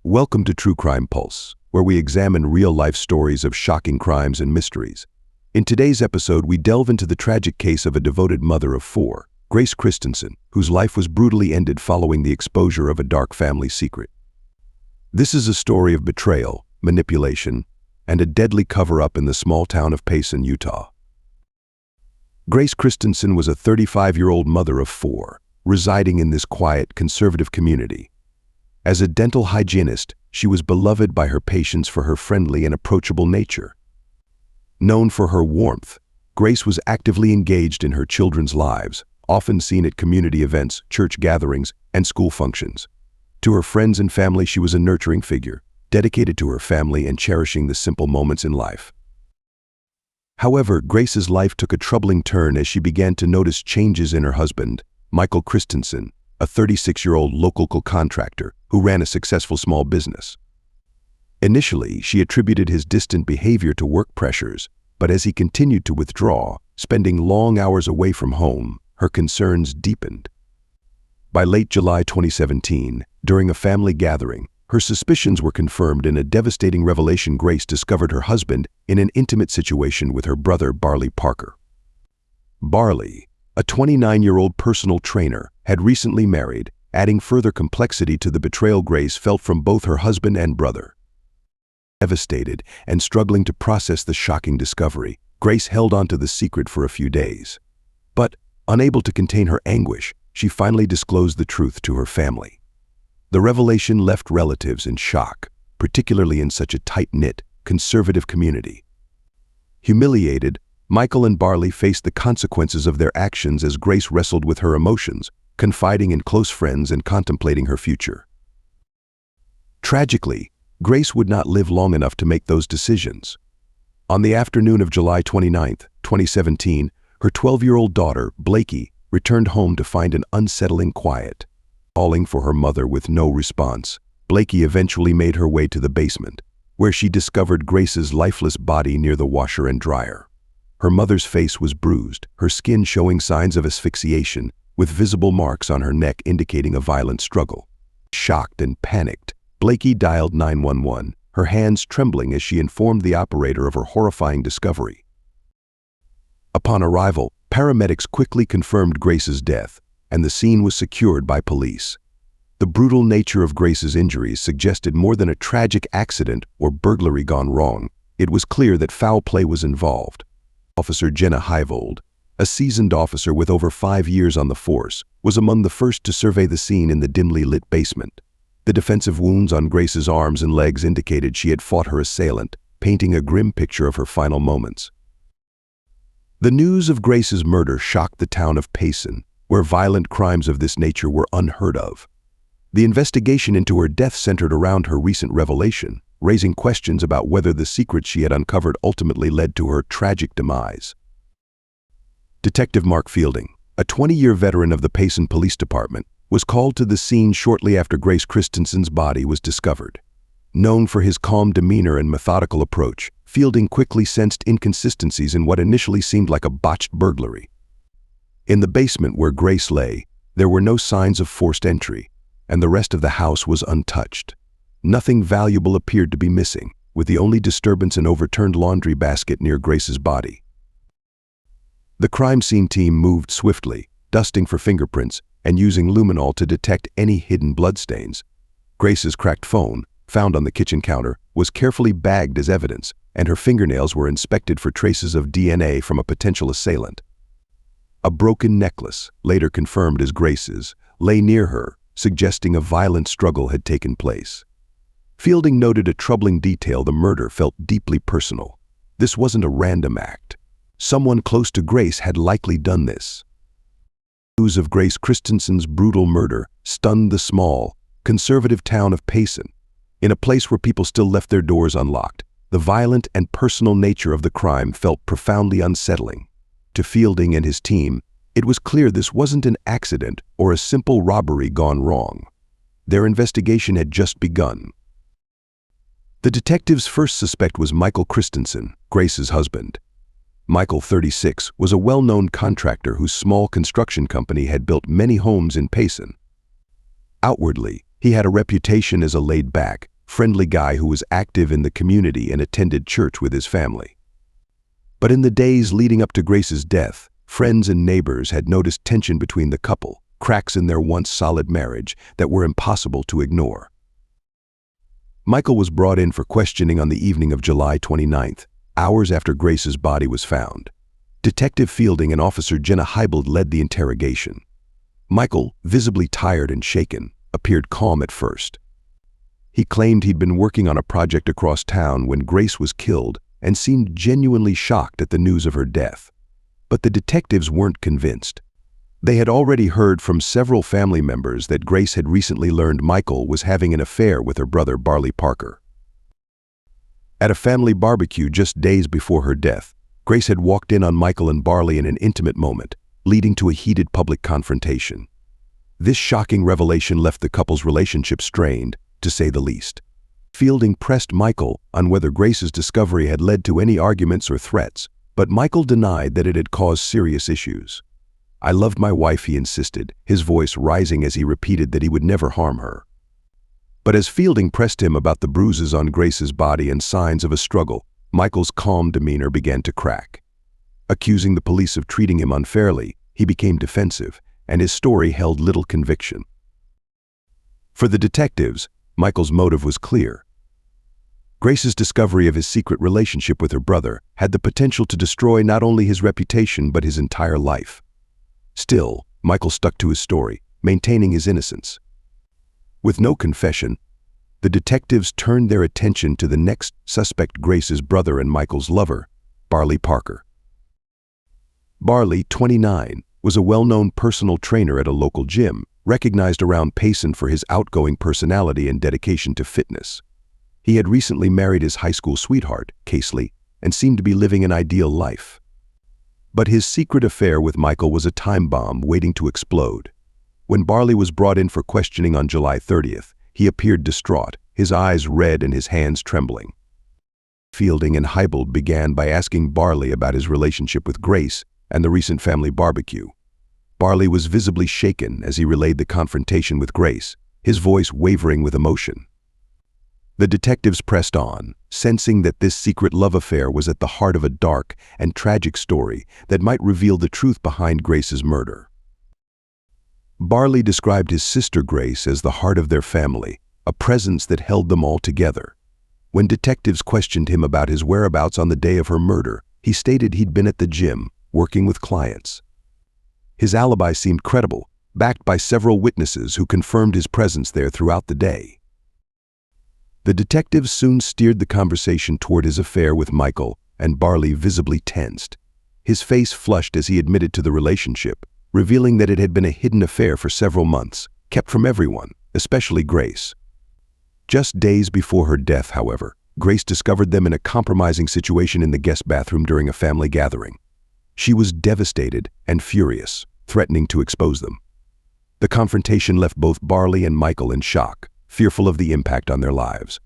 Welcome to True Crime Pulse, where we examine real-life stories of shocking crimes and mysteries. In today's episode, we delve into the tragic case of a devoted mother of four, Grace Christensen, whose life was brutally ended following the exposure of a dark family secret. This is a story of betrayal, manipulation, and a deadly cover-up in the small town of Payson, Utah. Grace Christensen was a 35-year-old mother of four, residing in this quiet, conservative community. As a dental hygienist, she was beloved by her patients for her friendly and approachable nature. Known for her warmth, Grace was actively engaged in her children's lives, often seen at community events, church gatherings, and school functions. To her friends and family, she was a nurturing figure, dedicated to her family and cherishing the simple moments in life. However, Grace's life took a troubling turn as she began to notice changes in her husband, Michael Christensen, a 36-year-old local contractor who ran a successful small business. Initially, she attributed his distant behavior to work pressures, but as he continued to withdraw, spending long hours away from home, her concerns deepened. By late July 2017, during a family gathering, her suspicions were confirmed in a devastating revelation. Grace discovered her husband in an intimate situation with her brother, Barley Parker. Barley, a 29-year-old personal trainer, had recently married, adding further complexity to the betrayal Grace felt from both her husband and brother. Devastated and struggling to process the shocking discovery, Grace held on to the secret for a few days. But, unable to contain her anguish, she finally disclosed the truth to her family. The revelation left relatives in shock, particularly in such a tight-knit, conservative community. Humiliated, Michael and Barley faced the consequences of their actions as Grace wrestled with her emotions, confiding in close friends and contemplating her future. Tragically, Grace would not live long enough to make those decisions. On the afternoon of July 29, 2017, her 12-year-old daughter, Blakey, returned home to find an unsettling quiet. Calling for her mother with no response, Blakey eventually made her way to the basement, where she discovered Grace's lifeless body near the washer and dryer. Her mother's face was bruised, her skin showing signs of asphyxiation, with visible marks on her neck indicating a violent struggle. Shocked and panicked, Blakey dialed 911, her hands trembling as she informed the operator of her horrifying discovery. Upon arrival, paramedics quickly confirmed Grace's death, and the scene was secured by police. The brutal nature of Grace's injuries suggested more than a tragic accident or burglary gone wrong. It was clear that foul play was involved. Officer Jenna Hivold, a seasoned officer with over 5 years on the force, was among the first to survey the scene in the dimly lit basement. The defensive wounds on Grace's arms and legs indicated she had fought her assailant, painting a grim picture of her final moments. The news of Grace's murder shocked the town of Payson, where violent crimes of this nature were unheard of. The investigation into her death centered around her recent revelation, raising questions about whether the secret she had uncovered ultimately led to her tragic demise. Detective Mark Fielding, a 20-year veteran of the Payson Police Department, was called to the scene shortly after Grace Christensen's body was discovered. Known for his calm demeanor and methodical approach, Fielding quickly sensed inconsistencies in what initially seemed like a botched burglary. In the basement where Grace lay, there were no signs of forced entry, and the rest of the house was untouched. Nothing valuable appeared to be missing, with the only disturbance an overturned laundry basket near Grace's body. The crime scene team moved swiftly, dusting for fingerprints and using luminol to detect any hidden bloodstains. Grace's cracked phone, found on the kitchen counter, was carefully bagged as evidence, and her fingernails were inspected for traces of DNA from a potential assailant. A broken necklace, later confirmed as Grace's, lay near her, suggesting a violent struggle had taken place. Fielding noted a troubling detail: the murder felt deeply personal. This wasn't a random act. Someone close to Grace had likely done this. News of Grace Christensen's brutal murder stunned the small, conservative town of Payson. In a place where people still left their doors unlocked, the violent and personal nature of the crime felt profoundly unsettling. To Fielding and his team, it was clear this wasn't an accident or a simple robbery gone wrong. Their investigation had just begun. The detectives' first suspect was Michael Christensen, Grace's husband. Michael, 36, was a well-known contractor whose small construction company had built many homes in Payson. Outwardly, he had a reputation as a laid-back, friendly guy who was active in the community and attended church with his family. But in the days leading up to Grace's death, friends and neighbors had noticed tension between the couple, cracks in their once solid marriage that were impossible to ignore. Michael was brought in for questioning on the evening of July 29th, hours after Grace's body was found. Detective Fielding and Officer Jenna Heibold led the interrogation. Michael, visibly tired and shaken, appeared calm at first. He claimed he'd been working on a project across town when Grace was killed and seemed genuinely shocked at the news of her death. But the detectives weren't convinced. They had already heard from several family members that Grace had recently learned Michael was having an affair with her brother Barley Parker. At a family barbecue just days before her death, Grace had walked in on Michael and Barley in an intimate moment, leading to a heated public confrontation. This shocking revelation left the couple's relationship strained, to say the least. Fielding pressed Michael on whether Grace's discovery had led to any arguments or threats, but Michael denied that it had caused serious issues. "I loved my wife," he insisted, his voice rising as he repeated that he would never harm her. But as Fielding pressed him about the bruises on Grace's body and signs of a struggle, Michael's calm demeanor began to crack. Accusing the police of treating him unfairly, he became defensive, and his story held little conviction. For the detectives, Michael's motive was clear. Grace's discovery of his secret relationship with her brother had the potential to destroy not only his reputation but his entire life. Still, Michael stuck to his story, maintaining his innocence. With no confession, the detectives turned their attention to the next suspect, Grace's brother and Michael's lover, Barley Parker. Barley, 29, was a well-known personal trainer at a local gym, recognized around Payson for his outgoing personality and dedication to fitness. He had recently married his high school sweetheart, Casely, and seemed to be living an ideal life. But his secret affair with Michael was a time bomb waiting to explode. When Barley was brought in for questioning on July 30th, he appeared distraught, his eyes red and his hands trembling. Fielding and Heibold began by asking Barley about his relationship with Grace and the recent family barbecue. Barley was visibly shaken as he relayed the confrontation with Grace, his voice wavering with emotion. The detectives pressed on, sensing that this secret love affair was at the heart of a dark and tragic story that might reveal the truth behind Grace's murder. Barley described his sister Grace as the heart of their family, a presence that held them all together. When detectives questioned him about his whereabouts on the day of her murder, he stated he'd been at the gym, working with clients. His alibi seemed credible, backed by several witnesses who confirmed his presence there throughout the day. The detectives soon steered the conversation toward his affair with Michael, and Barley visibly tensed. His face flushed as he admitted to the relationship, revealing that it had been a hidden affair for several months, kept from everyone, especially Grace. Just days before her death, however, Grace discovered them in a compromising situation in the guest bathroom during a family gathering. She was devastated and furious, threatening to expose them. The confrontation left both Barley and Michael in shock, fearful of the impact on their lives.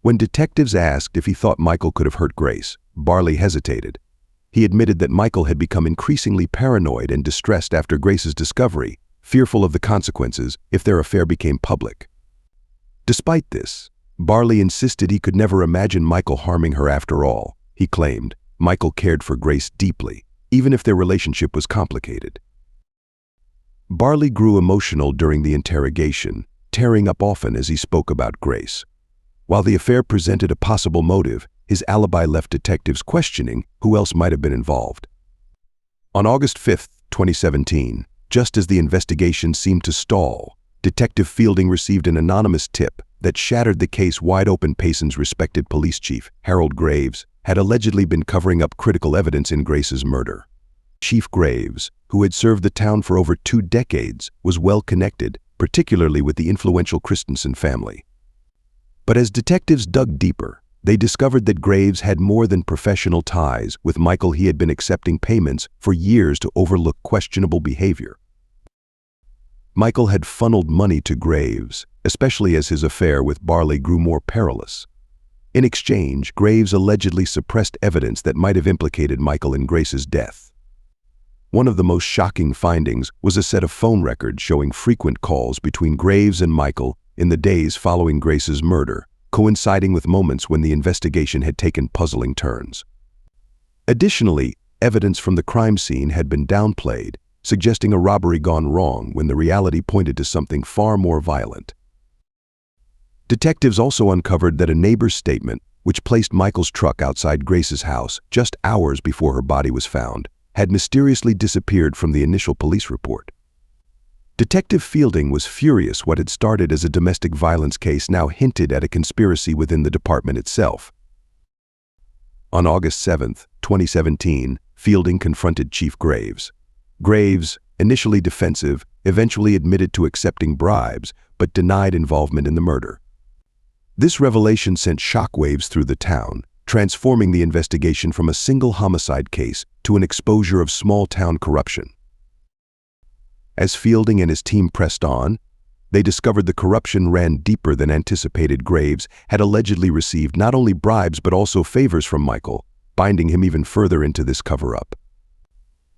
When detectives asked if he thought Michael could have hurt Grace, Barley hesitated. He admitted that Michael had become increasingly paranoid and distressed after Grace's discovery, fearful of the consequences if their affair became public. Despite this, Barley insisted he could never imagine Michael harming her after all. He claimed Michael cared for Grace deeply, even if their relationship was complicated. Barley grew emotional during the interrogation, tearing up often as he spoke about Grace. While the affair presented a possible motive, his alibi left detectives questioning who else might have been involved. On August 5, 2017, just as the investigation seemed to stall, Detective Fielding received an anonymous tip that shattered the case wide open. Payson's respected police chief, Harold Graves, had allegedly been covering up critical evidence in Grace's murder. Chief Graves, who had served the town for over 2 decades, was well connected, particularly with the influential Christensen family. But as detectives dug deeper, they discovered that Graves had more than professional ties with Michael. He had been accepting payments for years to overlook questionable behavior. Michael had funneled money to Graves, especially as his affair with Barley grew more perilous. In exchange, Graves allegedly suppressed evidence that might have implicated Michael in Grace's death. One of the most shocking findings was a set of phone records showing frequent calls between Graves and Michael in the days following Grace's murder, coinciding with moments when the investigation had taken puzzling turns. Additionally, evidence from the crime scene had been downplayed, suggesting a robbery gone wrong when the reality pointed to something far more violent. Detectives also uncovered that a neighbor's statement, which placed Michael's truck outside Grace's house just hours before her body was found, had mysteriously disappeared from the initial police report. Detective Fielding was furious. What had started as a domestic violence case now hinted at a conspiracy within the department itself. On August 7, 2017, Fielding confronted Chief Graves. Graves, initially defensive, eventually admitted to accepting bribes but denied involvement in the murder. This revelation sent shockwaves through the town, transforming the investigation from a single homicide case to an exposure of small-town corruption. As Fielding and his team pressed on, they discovered the corruption ran deeper than anticipated. Graves had allegedly received not only bribes but also favors from Michael, binding him even further into this cover-up.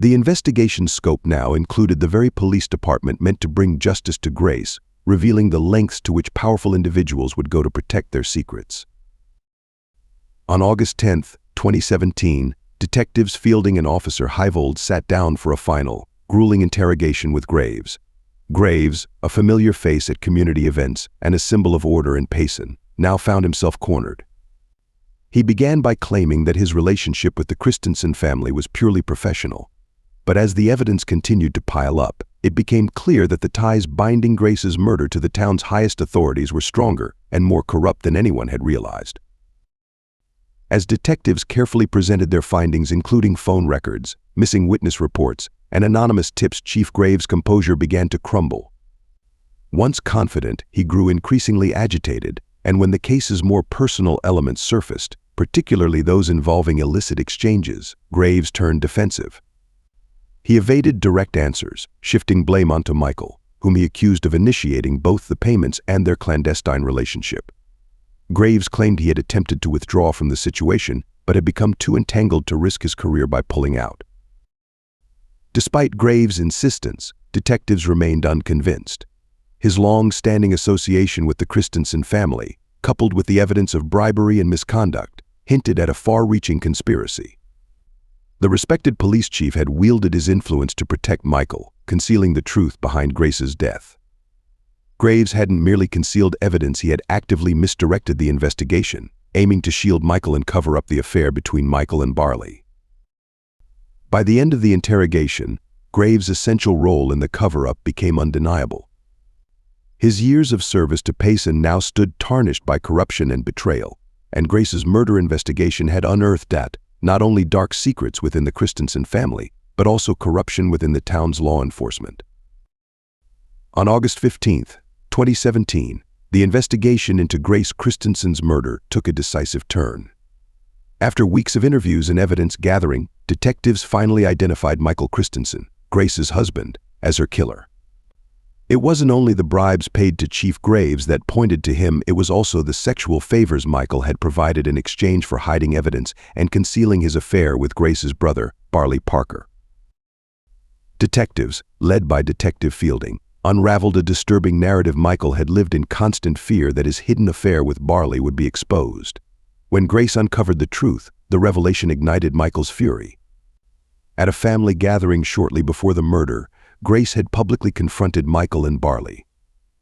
The investigation's scope now included the very police department meant to bring justice to Grace, revealing the lengths to which powerful individuals would go to protect their secrets. On August 10, 2017, Detectives Fielding and Officer Heivold sat down for a final, grueling interrogation with Graves. Graves, a familiar face at community events and a symbol of order in Payson, now found himself cornered. He began by claiming that his relationship with the Christensen family was purely professional. But as the evidence continued to pile up, it became clear that the ties binding Grace's murder to the town's highest authorities were stronger and more corrupt than anyone had realized. As detectives carefully presented their findings, including phone records, missing witness reports, and anonymous tips, Chief Graves' composure began to crumble. Once confident, he grew increasingly agitated, and when the case's more personal elements surfaced, particularly those involving illicit exchanges, Graves turned defensive. He evaded direct answers, shifting blame onto Michael, whom he accused of initiating both the payments and their clandestine relationship. Graves claimed he had attempted to withdraw from the situation, but had become too entangled to risk his career by pulling out. Despite Graves' insistence, detectives remained unconvinced. His long-standing association with the Christensen family, coupled with the evidence of bribery and misconduct, hinted at a far-reaching conspiracy. The respected police chief had wielded his influence to protect Michael, concealing the truth behind Grace's death. Graves hadn't merely concealed evidence, he had actively misdirected the investigation, aiming to shield Michael and cover up the affair between Michael and Barley. By the end of the interrogation, Graves' essential role in the cover-up became undeniable. His years of service to Payson now stood tarnished by corruption and betrayal, and Grace's murder investigation had unearthed not only dark secrets within the Christensen family, but also corruption within the town's law enforcement. On August 15, 2017, the investigation into Grace Christensen's murder took a decisive turn. After weeks of interviews and evidence gathering, detectives finally identified Michael Christensen, Grace's husband, as her killer. It wasn't only the bribes paid to Chief Graves that pointed to him, it was also the sexual favors Michael had provided in exchange for hiding evidence and concealing his affair with Grace's brother, Barley Parker. Detectives, led by Detective Fielding, unraveled a disturbing narrative. Michael had lived in constant fear that his hidden affair with Barley would be exposed. When Grace uncovered the truth, the revelation ignited Michael's fury. At a family gathering shortly before the murder, Grace had publicly confronted Michael and Barley.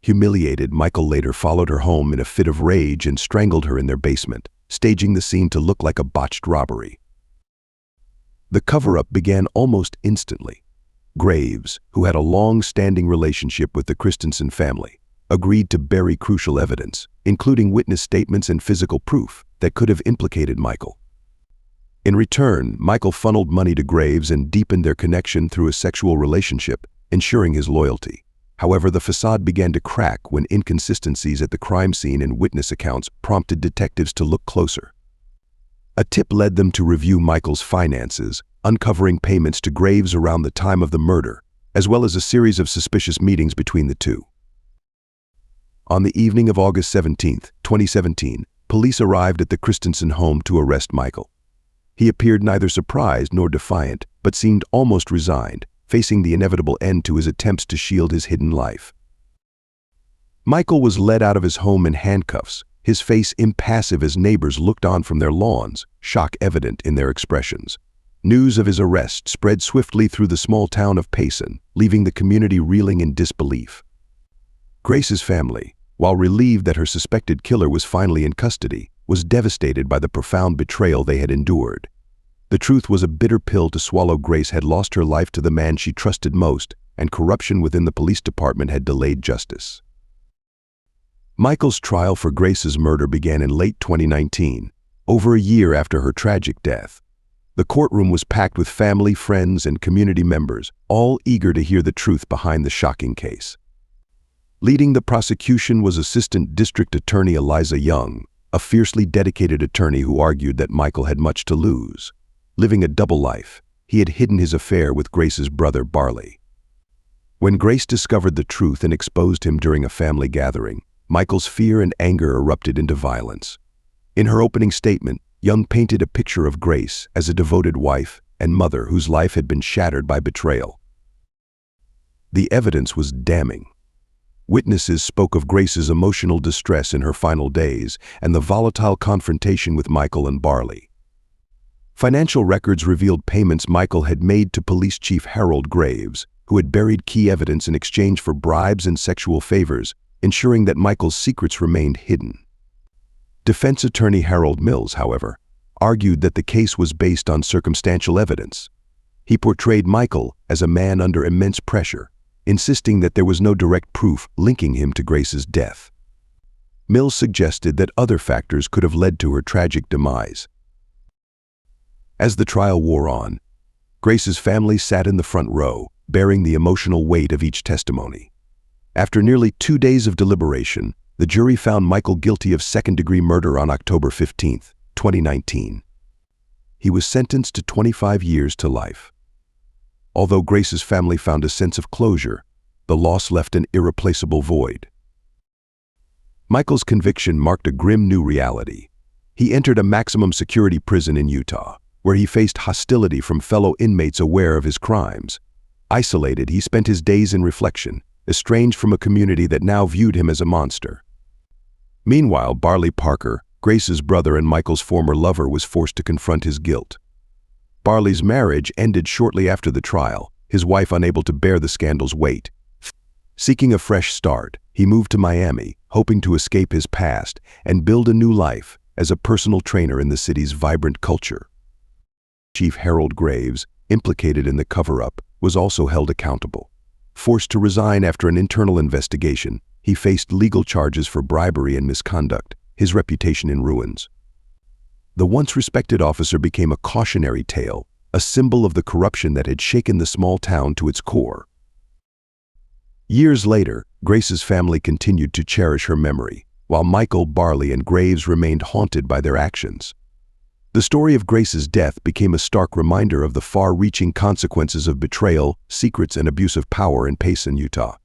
Humiliated, Michael later followed her home in a fit of rage and strangled her in their basement, staging the scene to look like a botched robbery. The cover-up began almost instantly. Graves, who had a long-standing relationship with the Christensen family, agreed to bury crucial evidence, including witness statements and physical proof that could have implicated Michael. In return, Michael funneled money to Graves and deepened their connection through a sexual relationship, ensuring his loyalty. However, the facade began to crack when inconsistencies at the crime scene and witness accounts prompted detectives to look closer. A tip led them to review Michael's finances, uncovering payments to Graves around the time of the murder, as well as a series of suspicious meetings between the two. On the evening of August 17, 2017, police arrived at the Christensen home to arrest Michael. He appeared neither surprised nor defiant, but seemed almost resigned, facing the inevitable end to his attempts to shield his hidden life. Michael was led out of his home in handcuffs, his face impassive as neighbors looked on from their lawns, shock evident in their expressions. News of his arrest spread swiftly through the small town of Payson, leaving the community reeling in disbelief. Grace's family, while relieved that her suspected killer was finally in custody, was devastated by the profound betrayal they had endured. The truth was a bitter pill to swallow. Grace had lost her life to the man she trusted most, and corruption within the police department had delayed justice. Michael's trial for Grace's murder began in late 2019, over a year after her tragic death. The courtroom was packed with family, friends, and community members, all eager to hear the truth behind the shocking case. Leading the prosecution was Assistant District Attorney Eliza Young, a fiercely dedicated attorney who argued that Michael had much to lose. Living a double life, he had hidden his affair with Grace's brother Barley. When Grace discovered the truth and exposed him during a family gathering, Michael's fear and anger erupted into violence. In her opening statement, Young painted a picture of Grace as a devoted wife and mother whose life had been shattered by betrayal. The evidence was damning. Witnesses spoke of Grace's emotional distress in her final days and the volatile confrontation with Michael and Barley. Financial records revealed payments Michael had made to Police Chief Harold Graves, who had buried key evidence in exchange for bribes and sexual favors, ensuring that Michael's secrets remained hidden. Defense attorney Harold Mills, however, argued that the case was based on circumstantial evidence. He portrayed Michael as a man under immense pressure, insisting that there was no direct proof linking him to Grace's death. Mills suggested that other factors could have led to her tragic demise. As the trial wore on, Grace's family sat in the front row, bearing the emotional weight of each testimony. After nearly 2 days of deliberation, the jury found Michael guilty of second-degree murder on October 15, 2019. He was sentenced to 25 years to life. Although Grace's family found a sense of closure, the loss left an irreplaceable void. Michael's conviction marked a grim new reality. He entered a maximum security prison in Utah, where he faced hostility from fellow inmates aware of his crimes. Isolated, he spent his days in reflection, estranged from a community that now viewed him as a monster. Meanwhile, Barley Parker, Grace's brother and Michael's former lover, was forced to confront his guilt. Barley's marriage ended shortly after the trial, his wife unable to bear the scandal's weight. Seeking a fresh start, he moved to Miami, hoping to escape his past and build a new life as a personal trainer in the city's vibrant culture. Chief Harold Graves, implicated in the cover-up, was also held accountable. Forced to resign after an internal investigation, he faced legal charges for bribery and misconduct, his reputation in ruins. The once respected officer became a cautionary tale, a symbol of the corruption that had shaken the small town to its core. Years later, Grace's family continued to cherish her memory, while Michael, Barley, and Graves remained haunted by their actions. The story of Grace's death became a stark reminder of the far-reaching consequences of betrayal, secrets, and abuse of power in Payson, Utah.